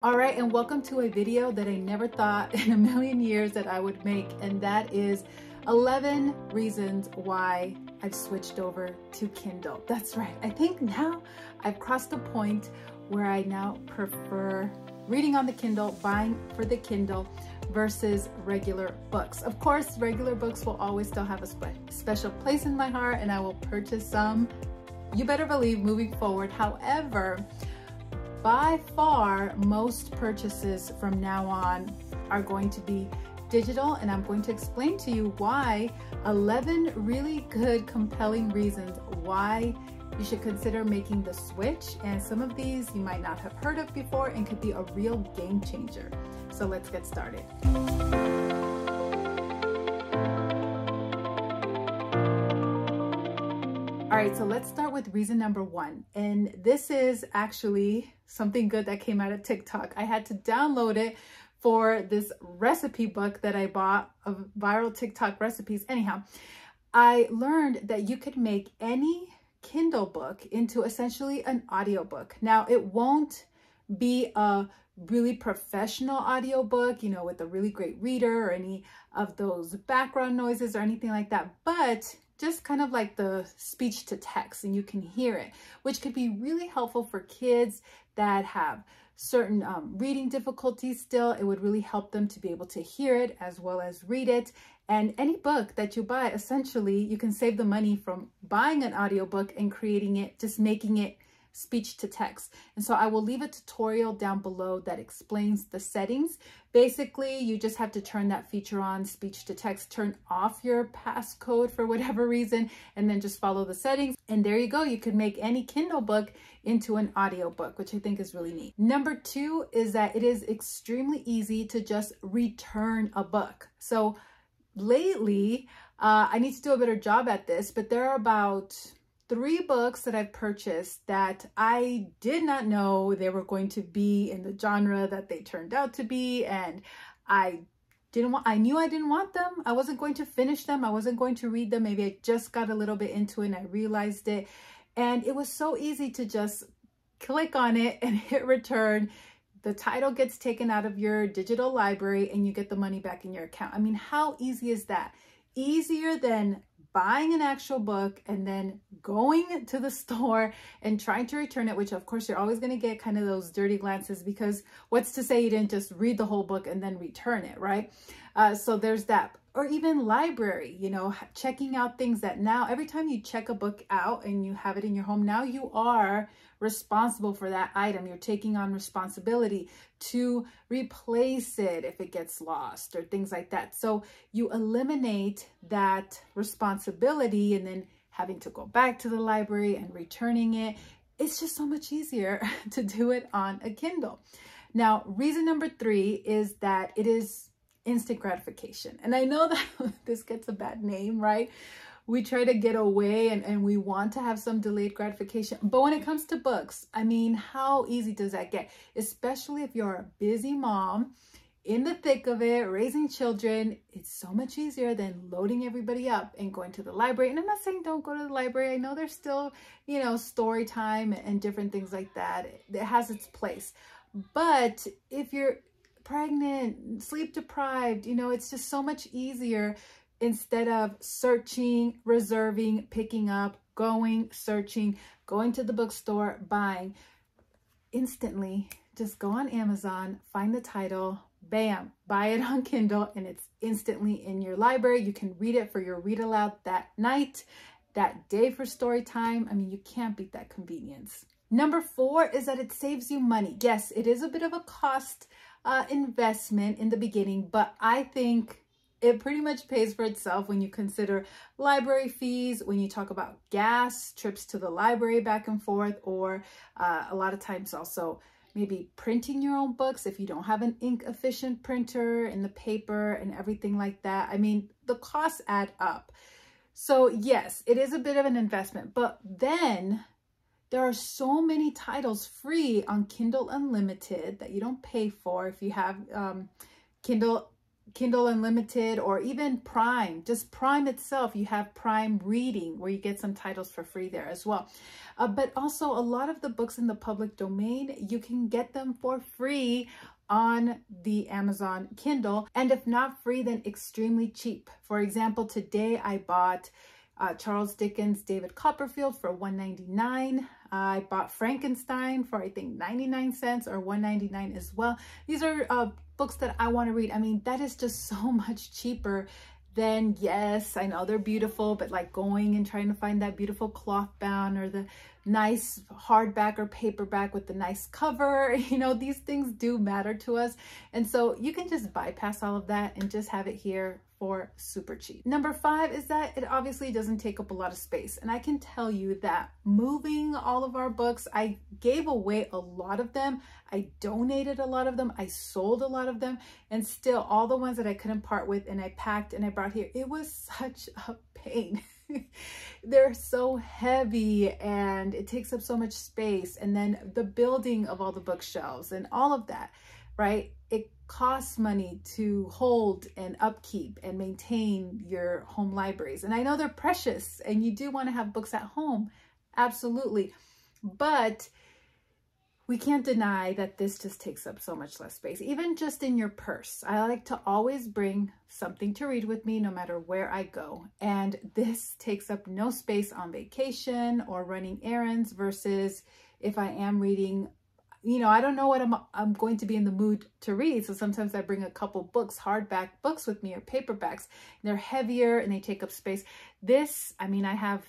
All right, and welcome to a video that I never thought in a million years that I would make, and that is 11 reasons why I've switched over to Kindle. That's right. I think now I've crossed the point where I now prefer reading on the Kindle, buying for the Kindle versus regular books. Of course, regular books will always still have a special place in my heart, and I will purchase some, you better believe, moving forward. However, by far, most purchases from now on are going to be digital, and I'm going to explain to you why 11 really good, compelling reasons why you should consider making the switch. And some of these you might not have heard of before and could be a real game changer. So let's get started. All right, so let's start with reason number one. And this is actually something good that came out of TikTok. I had to download it for this recipe book that I bought of viral TikTok recipes. Anyhow, I learned that you could make any Kindle book into essentially an audiobook. Now, it won't be a really professional audiobook, you know, with a really great reader or any of those background noises or anything like that, but just kind of like the speech to text, and you can hear it, which could be really helpful for kids that have certain reading difficulties still. It would really help them to be able to hear it as well as read it. And any book that you buy, essentially, you can save the money from buying an audiobook and creating it, just making it speech to text. And so I will leave a tutorial down below that explains the settings. Basically, you just have to turn that feature on, speech to text, turn off your passcode for whatever reason, and then just follow the settings. And there you go. You could make any Kindle book into an audiobook, which I think is really neat. Number two is that it is extremely easy to just return a book. So lately, I need to do a better job at this, but there are about 3 books that I've purchased that I did not know they were going to be in the genre that they turned out to be, and I knew I didn't want them. I wasn't going to finish them. I wasn't going to read them. Maybe I just got a little bit into it and I realized it. And it was so easy to just click on it and hit return. The title gets taken out of your digital library and you get the money back in your account. I mean, how easy is that? Easier than buying an actual book and then going to the store and trying to return it, which of course you're always going to get kind of those dirty glances, because what's to say you didn't just read the whole book and then return it, right? So there's that. Or even library, you know, checking out things that now every time you check a book out and you have it in your home, now you are responsible for that item. You're taking on responsibility to replace it if it gets lost or things like that. So you eliminate that responsibility and then having to go back to the library and returning it. It's just so much easier to do it on a Kindle. Now, reason number 3 is that it is instant gratification. And I know that this gets a bad name, right? We try to get away and we want to have some delayed gratification. But when it comes to books, I mean, how easy does that get? Especially if you're a busy mom in the thick of it, raising children, it's so much easier than loading everybody up and going to the library. And I'm not saying don't go to the library. I know there's still, you know, story time and different things like that. It has its place. But if you're pregnant, sleep deprived, you know, it's just so much easier instead of searching, reserving, picking up, going, searching, going to the bookstore, buying. Instantly, just go on Amazon, find the title, bam, buy it on Kindle, and it's instantly in your library. You can read it for your read aloud that night, that day for story time. I mean, you can't beat that convenience. Number 4 is that it saves you money. Yes, it is a bit of a cost investment in the beginning, but I think it pretty much pays for itself when you consider library fees, when you talk about gas, trips to the library back and forth, or a lot of times also maybe printing your own books if you don't have an ink efficient printer and the paper and everything like that. I mean, the costs add up. So yes, it is a bit of an investment, but then there are so many titles free on Kindle Unlimited that you don't pay for if you have Kindle Kindle Unlimited or even Prime, just Prime itself, you have Prime Reading where you get some titles for free there as well. But also a lot of the books in the public domain, you can get them for free on the Amazon Kindle. And if not free, then extremely cheap. For example, today I bought Charles Dickens' David Copperfield for $1.99. I bought Frankenstein for I think 99 cents or $1.99 as well. These are books that I want to read. I mean, that is just so much cheaper than, yes, I know they're beautiful, but like going and trying to find that beautiful cloth bound or the nice hardback or paperback with the nice cover. You know, these things do matter to us. And so you can just bypass all of that and just have it here for super cheap. Number 5 is that it obviously doesn't take up a lot of space. And I can tell you that moving all of our books, I gave away a lot of them. I donated a lot of them. I sold a lot of them. And still all the ones that I couldn't part with and I packed and I brought here, it was such a pain. They're so heavy and it takes up so much space. And then the building of all the bookshelves and all of that, right? It costs money to hold and upkeep and maintain your home libraries. And I know they're precious and you do want to have books at home. Absolutely. But we can't deny that this just takes up so much less space, even just in your purse. I like to always bring something to read with me no matter where I go. And this takes up no space on vacation or running errands versus if I am reading, you know, I don't know what I'm going to be in the mood to read. So sometimes I bring a couple books, hardback books with me or paperbacks. They're heavier and they take up space. This, I mean, I have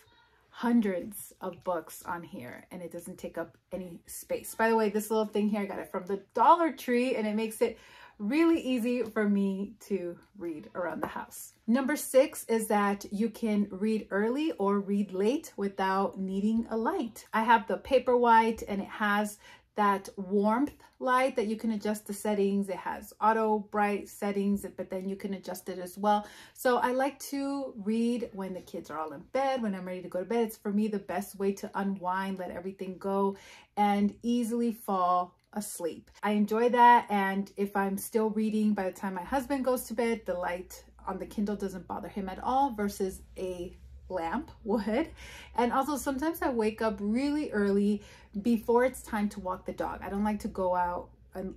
hundreds of books on here and it doesn't take up any space. By the way, this little thing here, I got it from the Dollar Tree and it makes it really easy for me to read around the house. Number 6 is that you can read early or read late without needing a light. I have the Paperwhite and it has that warmth light that you can adjust the settings. It has auto bright settings, but then you can adjust it as well. So I like to read when the kids are all in bed, when I'm ready to go to bed. It's for me the best way to unwind, let everything go, and easily fall asleep. I enjoy that. And if I'm still reading by the time my husband goes to bed, the light on the Kindle doesn't bother him at all versus a lamp would. And also sometimes I wake up really early before it's time to walk the dog. I don't like to go out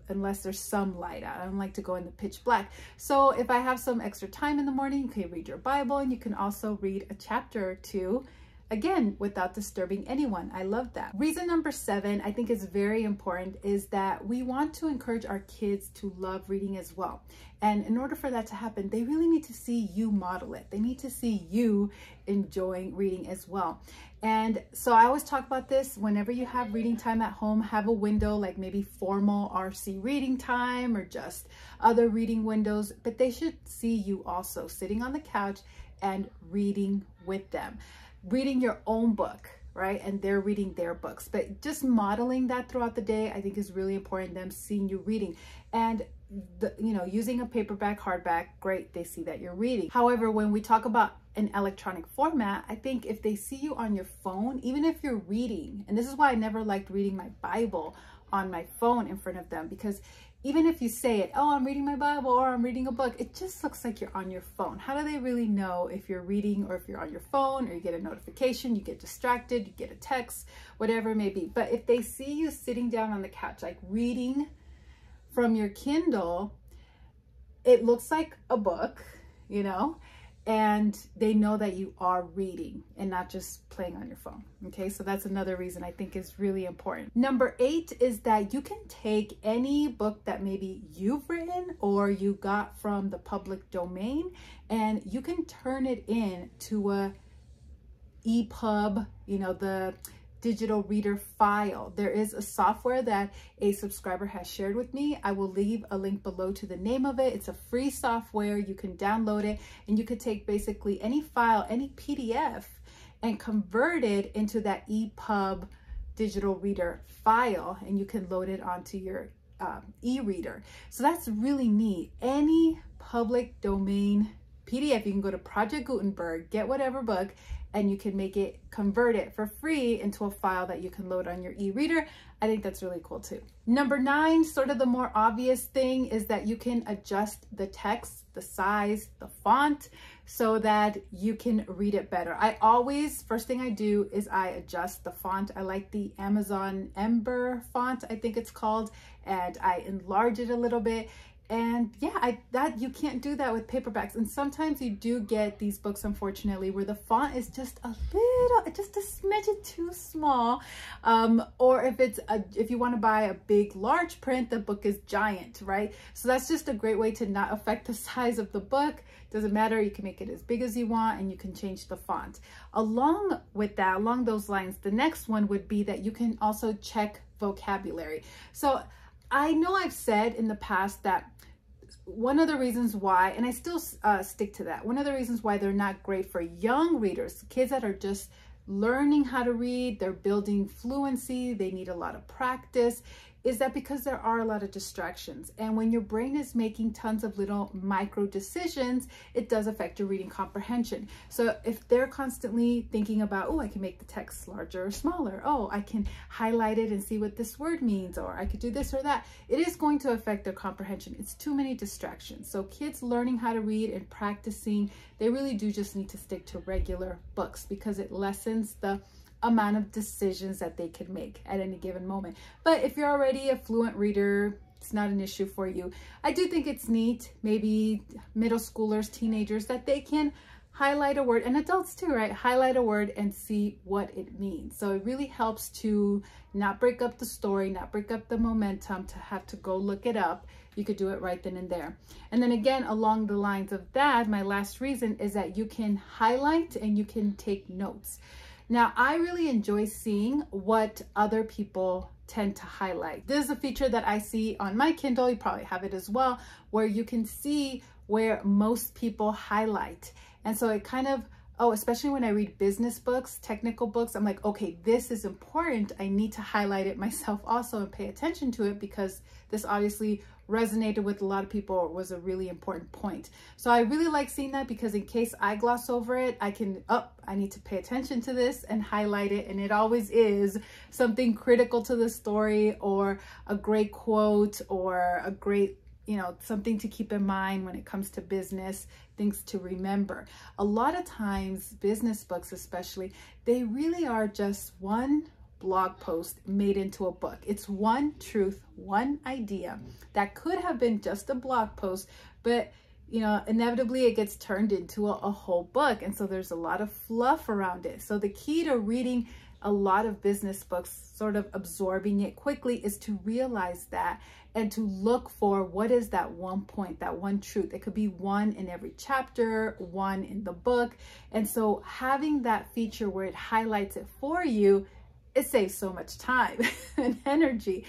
unless there's some light out. I don't like to go in the pitch black. So if I have some extra time in the morning, you can read your Bible and you can also read a chapter or two, again, without disturbing anyone. I love that. Reason number 7, I think is very important, is that we want to encourage our kids to love reading as well. And in order for that to happen, they really need to see you model it. They need to see you enjoying reading as well. And so I always talk about this, whenever you have reading time at home, have a window like maybe formal RC reading time or just other reading windows, but they should see you also sitting on the couch and reading with them. Reading your own book, right? And they're reading their books, but just modeling that throughout the day, I think is really important, them seeing you reading. And using a paperback, hardback, great, they see that you're reading. However, when we talk about an electronic format, I think if they see you on your phone, even if you're reading, and this is why I never liked reading my Bible on my phone in front of them, because even if you say it, oh, I'm reading my Bible or I'm reading a book, it just looks like you're on your phone. How do they really know if you're reading or if you're on your phone, or you get a notification, you get distracted, you get a text, whatever it may be. But if they see you sitting down on the couch, like reading from your Kindle, it looks like a book, you know, and they know that you are reading and not just playing on your phone. Okay, so that's another reason I think is really important. Number 8 is that you can take any book that maybe you've written or you got from the public domain and you can turn it in to a EPUB, you know, the digital reader file. There is a software that a subscriber has shared with me. I will leave a link below to the name of it. It's a free software. You can download it and you could take basically any file, any PDF, and convert it into that EPUB digital reader file, and you can load it onto your e-reader. So that's really neat. Any public domain PDF, you can go to Project Gutenberg, get whatever book, and you can convert it for free into a file that you can load on your e-reader. I think that's really cool too. Number 9, sort of the more obvious thing, is that you can adjust the text, the size, the font, so that you can read it better. First thing I do is I adjust the font. I like the Amazon Ember font, I think it's called, and I enlarge it a little bit. And yeah, you can't do that with paperbacks. And sometimes you do get these books, unfortunately, where the font is just a smidget too small. Or if you want to buy a big, large print, the book is giant, right? So that's just a great way to not affect the size of the book. Doesn't matter, you can make it as big as you want, and you can change the font. Along those lines, the next one would be that you can also check vocabulary. So I know I've said in the past that one of the reasons why, and I still stick to that, one of the reasons why they're not great for young readers, kids that are just learning how to read, they're building fluency, they need a lot of practice, is that because there are a lot of distractions. And when your brain is making tons of little micro decisions, it does affect your reading comprehension. So if they're constantly thinking about, oh, I can make the text larger or smaller, oh, I can highlight it and see what this word means, or I could do this or that, it is going to affect their comprehension. It's too many distractions. So kids learning how to read and practicing, they really do just need to stick to regular books, because it lessens the amount of decisions that they could make at any given moment. But if you're already a fluent reader, it's not an issue for you. I do think it's neat, maybe middle schoolers, teenagers, that they can highlight a word, and adults too, right? Highlight a word and see what it means. So it really helps to not break up the story, not break up the momentum to have to go look it up. You could do it right then and there. And then again, along the lines of that, my last reason is that you can highlight and you can take notes. Now, I really enjoy seeing what other people tend to highlight. This is a feature that I see on my Kindle, you probably have it as well, where you can see where most people highlight. And so it kind of, especially when I read business books, technical books, I'm like, okay, this is important. I need to highlight it myself also and pay attention to it, because this obviously resonated with a lot of people, or was a really important point. So I really like seeing that, because in case I gloss over it, I can, I need to pay attention to this and highlight it. And it always is something critical to the story, or a great quote, or a great, something to keep in mind when it comes to business, things to remember. A lot of times, business books especially, they really are just one blog post made into a book. It's one truth, one idea that could have been just a blog post, but inevitably it gets turned into a whole book. And so there's a lot of fluff around it. So the key to reading a lot of business books, sort of absorbing it quickly, is to realize that and to look for what is that one point, that one truth. It could be one in every chapter, one in the book. And so having that feature where it highlights it for you, it saves so much time and energy.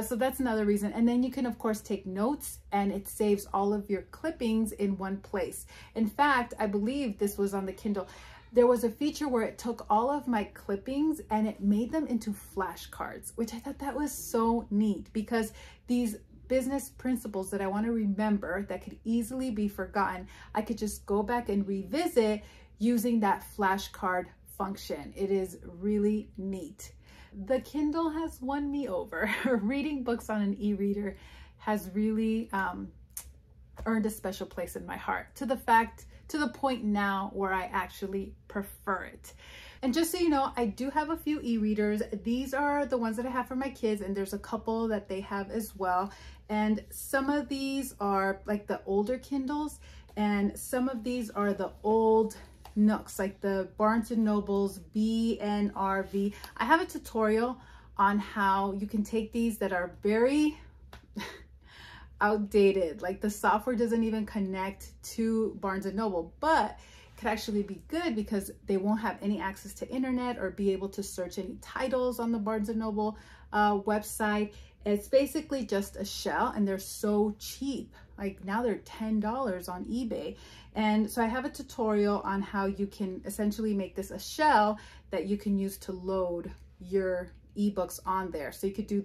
So that's another reason. And then you can, of course, take notes, and it saves all of your clippings in one place. In fact, I believe this was on the Kindle. There was a feature where it took all of my clippings and it made them into flashcards, which I thought that was so neat, because these business principles that I want to remember that could easily be forgotten, I could just go back and revisit using that flashcard function. It is really neat. The Kindle has won me over. Reading books on an e-reader has really earned a special place in my heart, to the point now where I actually prefer it. And just so you know, I do have a few e-readers. These are the ones that I have for my kids, and there's a couple that they have as well. And some of these are like the older Kindles, and some of these are the old Nooks, like the Barnes & Noble's BNRV. I have a tutorial on how you can take these that are very outdated, like the software doesn't even connect to Barnes & Noble, but could actually be good because they won't have any access to internet or be able to search any titles on the Barnes & Noble website. It's basically just a shell, and they're so cheap. Like now they're $10 on eBay. And so I have a tutorial on how you can essentially make this a shell that you can use to load your ebooks on there. So you could do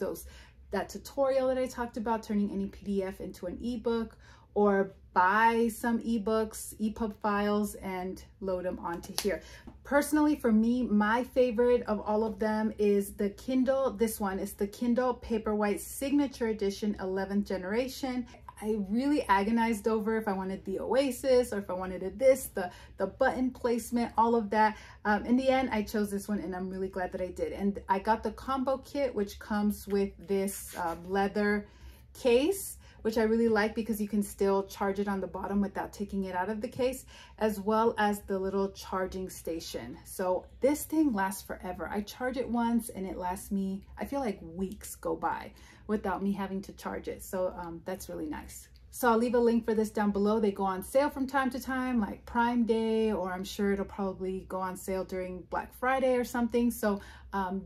that tutorial that I talked about, turning any PDF into an ebook, or buy some ebooks, EPUB files, and load them onto here. Personally, for me, my favorite of all of them is the Kindle. This one is the Kindle Paperwhite Signature Edition 11th generation. I really agonized over if I wanted the Oasis or if I wanted this, the button placement, all of that. In the end, I chose this one and I'm really glad that I did. And I got the combo kit, which comes with this leather case, which I really like because you can still charge it on the bottom without taking it out of the case, as well as the little charging station. So this thing lasts forever. I charge it once and it lasts me, I feel like weeks go by without me having to charge it. So that's really nice. So I'll leave a link for this down below. They go on sale from time to time, like Prime Day, or I'm sure it'll probably go on sale during Black Friday or something. So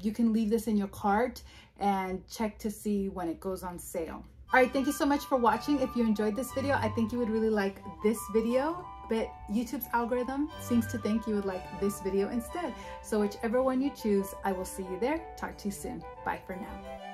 you can leave this in your cart and check to see when it goes on sale. All right, thank you so much for watching. If you enjoyed this video, I think you would really like this video, but YouTube's algorithm seems to think you would like this video instead. So whichever one you choose, I will see you there. Talk to you soon. Bye for now.